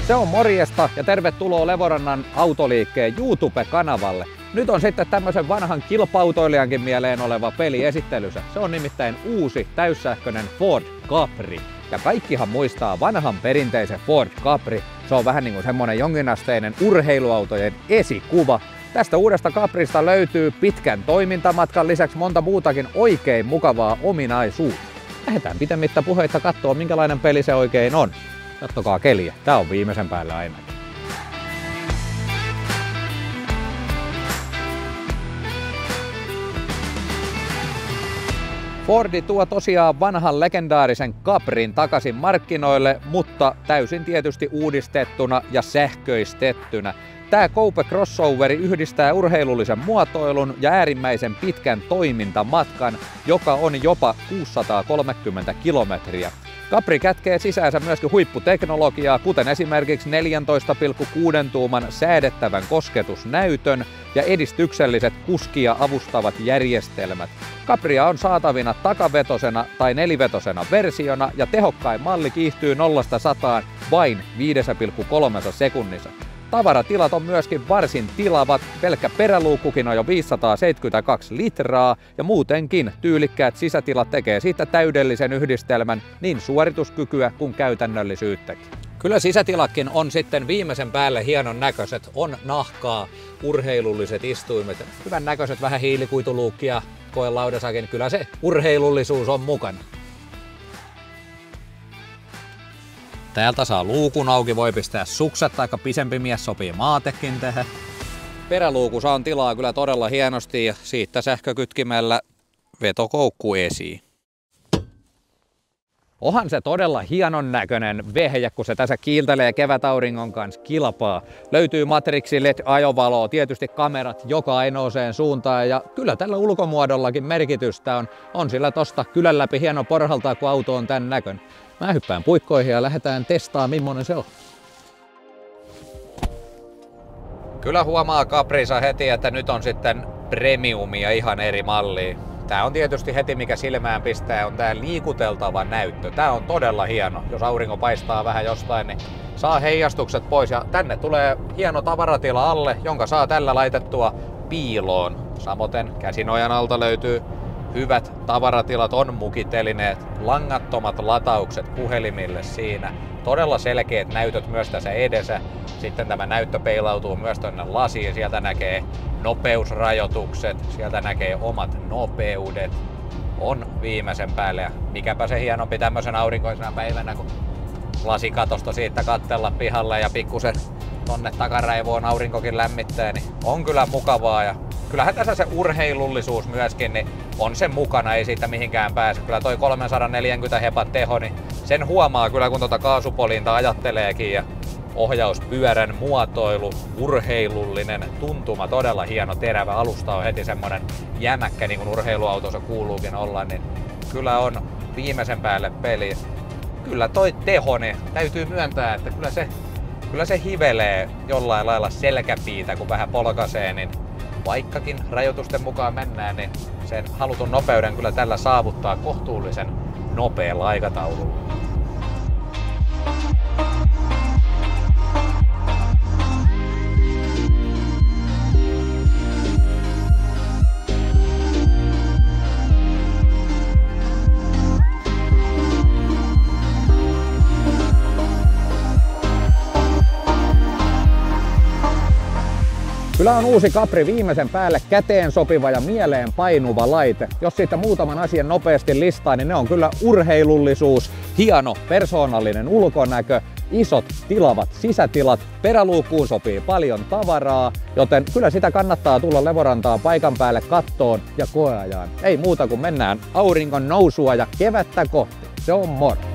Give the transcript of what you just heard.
Se on morjesta ja tervetuloa Levorannan autoliikkeen YouTube-kanavalle. Nyt on sitten tämmöisen vanhan kilpa-autoilijankin mieleen oleva peli esittelyssä. Se on nimittäin uusi täyssähköinen Ford Capri. Ja kaikkihan muistaa vanhan perinteisen Ford Capri. Se on vähän niin kuin semmonen jonkinasteinen urheiluautojen esikuva. Tästä uudesta Caprista löytyy pitkän toimintamatkan lisäksi monta muutakin oikein mukavaa ominaisuutta. Lähdetään pitemmittä puheitta katsoa, minkälainen peli se oikein on. Kattokaa keliä, tää on viimeisen päälle ainakin. Fordi tuo tosiaan vanhan legendaarisen Caprin takaisin markkinoille, mutta täysin tietysti uudistettuna ja sähköistettynä. Tämä Coupe Crossoveri yhdistää urheilullisen muotoilun ja äärimmäisen pitkän toimintamatkan, joka on jopa 630 kilometriä. Capri kätkee sisäänsä myöskin huipputeknologiaa, kuten esimerkiksi 14,6 tuuman säädettävän kosketusnäytön ja edistykselliset kuskia avustavat järjestelmät. Capria on saatavina takavetosena tai nelivetosena versiona ja tehokkain malli kiihtyy 0–100 vain 5,3 sekunnissa. Tavaratilat on myöskin varsin tilavat, pelkkä peräluukkukin on jo 572 litraa ja muutenkin tyylikkäät sisätilat tekee siitä täydellisen yhdistelmän niin suorituskykyä kuin käytännöllisyyttäkin. Kyllä sisätilatkin on sitten viimeisen päälle hienon näköiset, on nahkaa, urheilulliset istuimet, hyvän näköiset vähän hiilikuituluukkia koelaudasakin, kyllä se urheilullisuus on mukana. Täältä saa luukun auki, voi pistää sukset, taikka pisempi mies sopii maatekin tähän. Peräluukussa on tilaa kyllä todella hienosti ja siitä sähkökytkimellä vetokoukku esiin. Onhan se todella hienon näköinen vehje, kun se tässä kiiltelee kevätauringon kanssa kilpaa. Löytyy matrixi LED-ajovaloa, tietysti kamerat joka ainoaseen suuntaan ja kyllä tällä ulkomuodollakin merkitystä on sillä tosta kylän läpi hieno porhaltaa, kun auto on tän näköinen. Mä hyppään puikkoihin ja lähdetään testaamaan, millainen se on. Kyllä huomaa Caprissa heti, että nyt on sitten premiumia ihan eri mallia. Tää on tietysti heti mikä silmään pistää, on tää liikuteltava näyttö. Tää on todella hieno. Jos aurinko paistaa vähän jostain, niin saa heijastukset pois ja tänne tulee hieno tavaratila alle, jonka saa tällä laitettua piiloon. Samoin käsinojan alta löytyy hyvät tavaratilat, on mukitelineet, langattomat lataukset puhelimille siinä. Todella selkeät näytöt myös tässä edessä. Sitten tämä näyttö peilautuu myös tuonne lasiin. Sieltä näkee nopeusrajoitukset, sieltä näkee omat nopeudet. On viimeisen päälle ja mikäpä se hienompi tämmöisen aurinkoisena päivänä, kun lasikatosta siitä katsella pihalle ja pikkusen tonne takaraivoon aurinkokin lämmittää, niin on kyllä mukavaa. Ja kyllähän tässä se urheilullisuus myöskin niin on sen mukana, ei siitä mihinkään pääse. Kyllä toi 340 hepan teho, niin sen huomaa kyllä kun tuota kaasupolinta ajatteleekin ja ohjauspyörän muotoilu, urheilullinen tuntuma, todella hieno terävä alusta on heti semmonen jämäkkä niin kuin urheiluautossa kuuluukin olla, niin kyllä on viimeisen päälle peli. Kyllä toi teho, niin täytyy myöntää, että kyllä se hivelee jollain lailla selkäpiitä, kun vähän polkaisee, niin vaikkakin rajoitusten mukaan mennään, niin sen halutun nopeuden kyllä tällä saavuttaa kohtuullisen nopealla aikataululla. Kyllä on uusi Capri viimeisen päälle käteen sopiva ja mieleen painuva laite. Jos siitä muutaman asian nopeasti listaa, niin ne on kyllä urheilullisuus, hieno persoonallinen ulkonäkö, isot tilavat sisätilat, peräluukkuun sopii paljon tavaraa, joten kyllä sitä kannattaa tulla Levorantaa paikan päälle kattoon ja koeajaan. Ei muuta kuin mennään auringon nousua ja kevättä kohti. Se on moro!